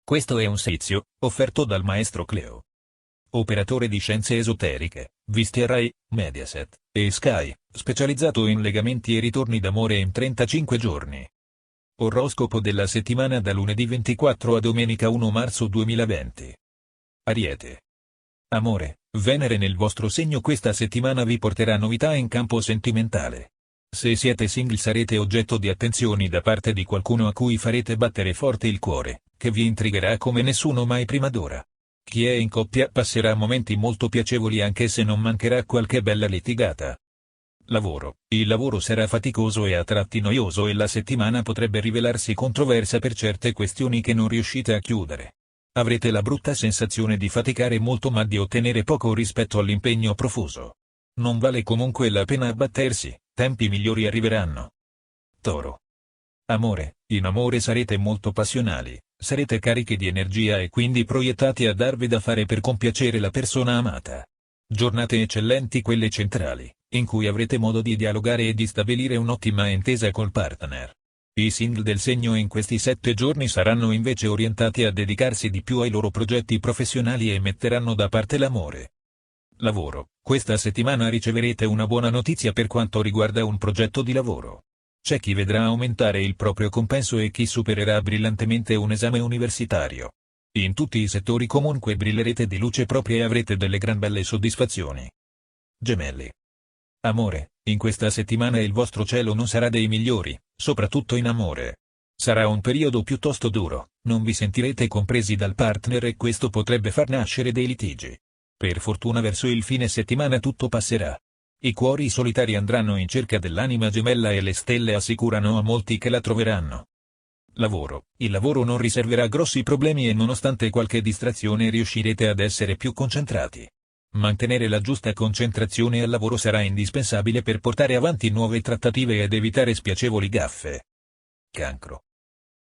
Questo è un servizio, offerto dal maestro Cleo. Operatore di scienze esoteriche, viste a Rai, Mediaset e Sky, specializzato in legamenti e ritorni d'amore in 35 giorni. Oroscopo della settimana da lunedì 24 a domenica 1 marzo 2020. Ariete. Amore, Venere nel vostro segno questa settimana vi porterà novità in campo sentimentale. Se siete single sarete oggetto di attenzioni da parte di qualcuno a cui farete battere forte il cuore, che vi intrigherà come nessuno mai prima d'ora. Chi è in coppia passerà momenti molto piacevoli anche se non mancherà qualche bella litigata. Lavoro. Il lavoro sarà faticoso e a tratti noioso e la settimana potrebbe rivelarsi controversa per certe questioni che non riuscite a chiudere. Avrete la brutta sensazione di faticare molto ma di ottenere poco rispetto all'impegno profuso. Non vale comunque la pena abbattersi, tempi migliori arriveranno. Toro. Amore. In amore sarete molto passionali, sarete carichi di energia e quindi proiettati a darvi da fare per compiacere la persona amata. Giornate eccellenti quelle centrali, in cui avrete modo di dialogare e di stabilire un'ottima intesa col partner. I single del segno in questi 7 giorni saranno invece orientati a dedicarsi di più ai loro progetti professionali e metteranno da parte l'amore. Lavoro. Questa settimana riceverete una buona notizia per quanto riguarda un progetto di lavoro. C'è chi vedrà aumentare il proprio compenso e chi supererà brillantemente un esame universitario. In tutti i settori comunque brillerete di luce propria e avrete delle gran belle soddisfazioni. Gemelli. Amore, in questa settimana il vostro cielo non sarà dei migliori, soprattutto in amore. Sarà un periodo piuttosto duro, non vi sentirete compresi dal partner e questo potrebbe far nascere dei litigi. Per fortuna verso il fine settimana tutto passerà. I cuori solitari andranno in cerca dell'anima gemella e le stelle assicurano a molti che la troveranno. Lavoro. Il lavoro non riserverà grossi problemi e nonostante qualche distrazione riuscirete ad essere più concentrati. Mantenere la giusta concentrazione al lavoro sarà indispensabile per portare avanti nuove trattative ed evitare spiacevoli gaffe. Cancro.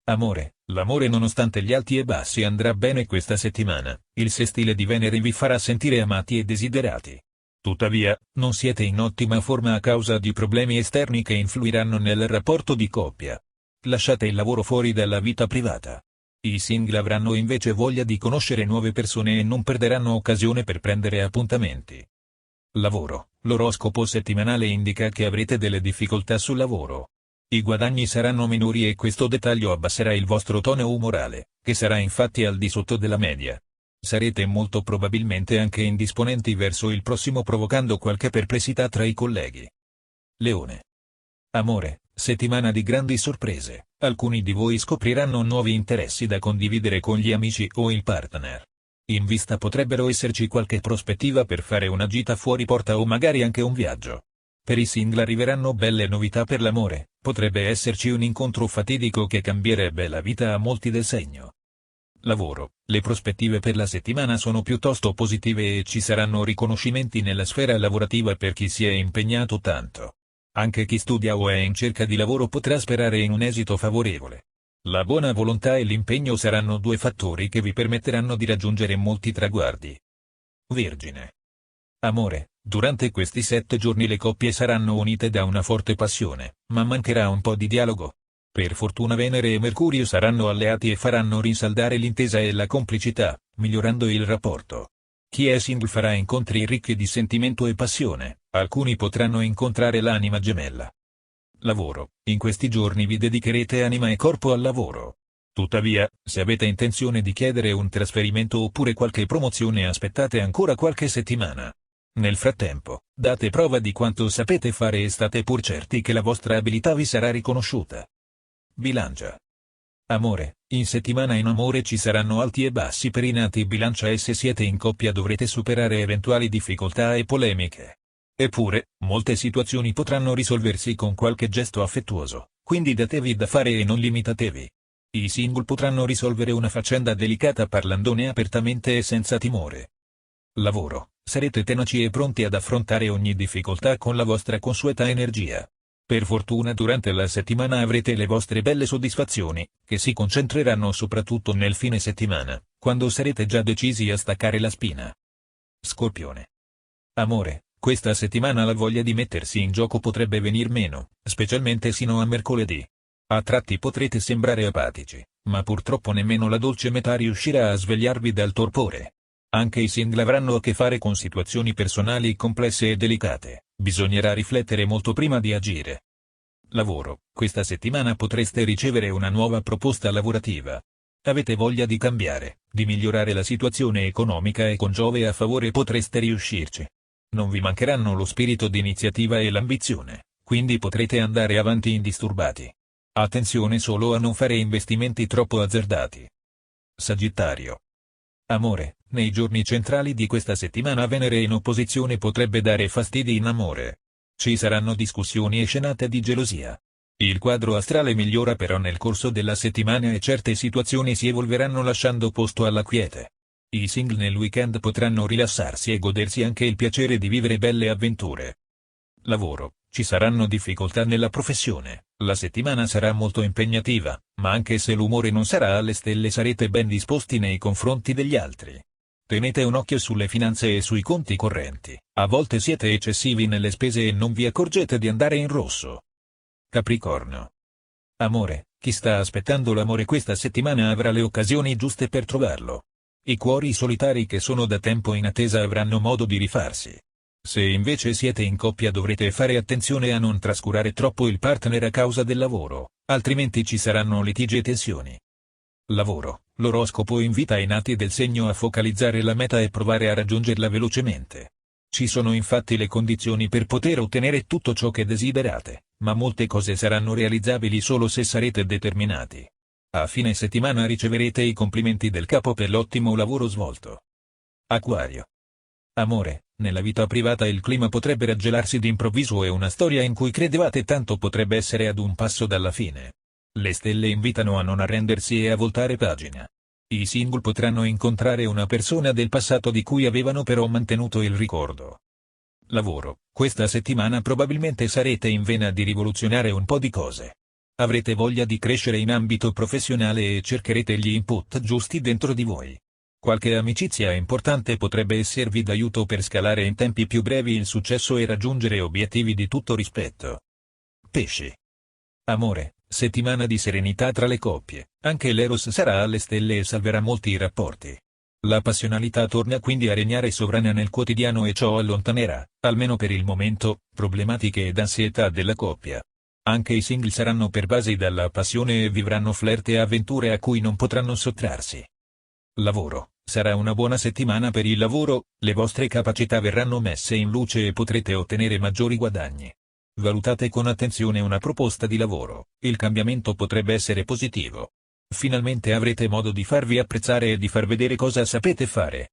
Amore, l'amore nonostante gli alti e bassi andrà bene questa settimana, il sestile di Venere vi farà sentire amati e desiderati. Tuttavia, non siete in ottima forma a causa di problemi esterni che influiranno nel rapporto di coppia. Lasciate il lavoro fuori dalla vita privata. I single avranno invece voglia di conoscere nuove persone e non perderanno occasione per prendere appuntamenti. Lavoro. L'oroscopo settimanale indica che avrete delle difficoltà sul lavoro. I guadagni saranno minori e questo dettaglio abbasserà il vostro tono umorale, che sarà infatti al di sotto della media. Sarete molto probabilmente anche indisponenti verso il prossimo provocando qualche perplessità tra i colleghi. Leone. Amore, settimana di grandi sorprese, alcuni di voi scopriranno nuovi interessi da condividere con gli amici o il partner. In vista potrebbero esserci qualche prospettiva per fare una gita fuori porta o magari anche un viaggio. Per i single arriveranno belle novità per l'amore, potrebbe esserci un incontro fatidico che cambierebbe la vita a molti del segno. Lavoro. Le prospettive per la settimana sono piuttosto positive e ci saranno riconoscimenti nella sfera lavorativa per chi si è impegnato tanto. Anche chi studia o è in cerca di lavoro potrà sperare in un esito favorevole. La buona volontà e l'impegno saranno due fattori che vi permetteranno di raggiungere molti traguardi. Vergine. Amore, durante questi 7 giorni le coppie saranno unite da una forte passione, ma mancherà un po' di dialogo. Per fortuna Venere e Mercurio saranno alleati e faranno rinsaldare l'intesa e la complicità, migliorando il rapporto. Chi è single farà incontri ricchi di sentimento e passione, alcuni potranno incontrare l'anima gemella. Lavoro. In questi giorni vi dedicherete anima e corpo al lavoro. Tuttavia, se avete intenzione di chiedere un trasferimento oppure qualche promozione aspettate ancora qualche settimana. Nel frattempo, date prova di quanto sapete fare e state pur certi che la vostra abilità vi sarà riconosciuta. Bilancia. Amore, in settimana in amore ci saranno alti e bassi per i nati Bilancia e se siete in coppia dovrete superare eventuali difficoltà e polemiche. Eppure, molte situazioni potranno risolversi con qualche gesto affettuoso, quindi datevi da fare e non limitatevi. I single potranno risolvere una faccenda delicata parlandone apertamente e senza timore. Lavoro. Sarete tenaci e pronti ad affrontare ogni difficoltà con la vostra consueta energia. Per fortuna durante la settimana avrete le vostre belle soddisfazioni, che si concentreranno soprattutto nel fine settimana, quando sarete già decisi a staccare la spina. Scorpione. Amore, questa settimana la voglia di mettersi in gioco potrebbe venir meno, specialmente sino a mercoledì. A tratti potrete sembrare apatici, ma purtroppo nemmeno la dolce metà riuscirà a svegliarvi dal torpore. Anche i single avranno a che fare con situazioni personali complesse e delicate, bisognerà riflettere molto prima di agire. Lavoro: questa settimana potreste ricevere una nuova proposta lavorativa. Avete voglia di cambiare, di migliorare la situazione economica e con Giove a favore potreste riuscirci. Non vi mancheranno lo spirito di iniziativa e l'ambizione, quindi potrete andare avanti indisturbati. Attenzione solo a non fare investimenti troppo azzardati. Sagittario. Amore: nei giorni centrali di questa settimana Venere in opposizione potrebbe dare fastidi in amore. Ci saranno discussioni e scenate di gelosia. Il quadro astrale migliora però nel corso della settimana e certe situazioni si evolveranno lasciando posto alla quiete. I single nel weekend potranno rilassarsi e godersi anche il piacere di vivere belle avventure. Lavoro: ci saranno difficoltà nella professione, la settimana sarà molto impegnativa, ma anche se l'umore non sarà alle stelle sarete ben disposti nei confronti degli altri. Tenete un occhio sulle finanze e sui conti correnti, a volte siete eccessivi nelle spese e non vi accorgete di andare in rosso. Capricorno. Amore: chi sta aspettando l'amore questa settimana avrà le occasioni giuste per trovarlo. I cuori solitari che sono da tempo in attesa avranno modo di rifarsi. Se invece siete in coppia dovrete fare attenzione a non trascurare troppo il partner a causa del lavoro, altrimenti ci saranno litigi e tensioni. Lavoro: l'oroscopo invita i nati del segno a focalizzare la meta e provare a raggiungerla velocemente. Ci sono infatti le condizioni per poter ottenere tutto ciò che desiderate, ma molte cose saranno realizzabili solo se sarete determinati. A fine settimana riceverete i complimenti del capo per l'ottimo lavoro svolto. Acquario. Amore: nella vita privata il clima potrebbe raggelarsi d'improvviso e una storia in cui credevate tanto potrebbe essere ad un passo dalla fine. Le stelle invitano a non arrendersi e a voltare pagina. I single potranno incontrare una persona del passato di cui avevano però mantenuto il ricordo. Lavoro: questa settimana probabilmente sarete in vena di rivoluzionare un po' di cose. Avrete voglia di crescere in ambito professionale e cercherete gli input giusti dentro di voi. Qualche amicizia importante potrebbe esservi d'aiuto per scalare in tempi più brevi il successo e raggiungere obiettivi di tutto rispetto. Pesci. Amore: settimana di serenità tra le coppie, anche l'Eros sarà alle stelle e salverà molti rapporti. La passionalità torna quindi a regnare sovrana nel quotidiano e ciò allontanerà, almeno per il momento, problematiche ed ansietà della coppia. Anche i single saranno pervasi dalla passione e vivranno flirt e avventure a cui non potranno sottrarsi. Lavoro: sarà una buona settimana per il lavoro, le vostre capacità verranno messe in luce e potrete ottenere maggiori guadagni. Valutate con attenzione una proposta di lavoro, il cambiamento potrebbe essere positivo. Finalmente avrete modo di farvi apprezzare e di far vedere cosa sapete fare.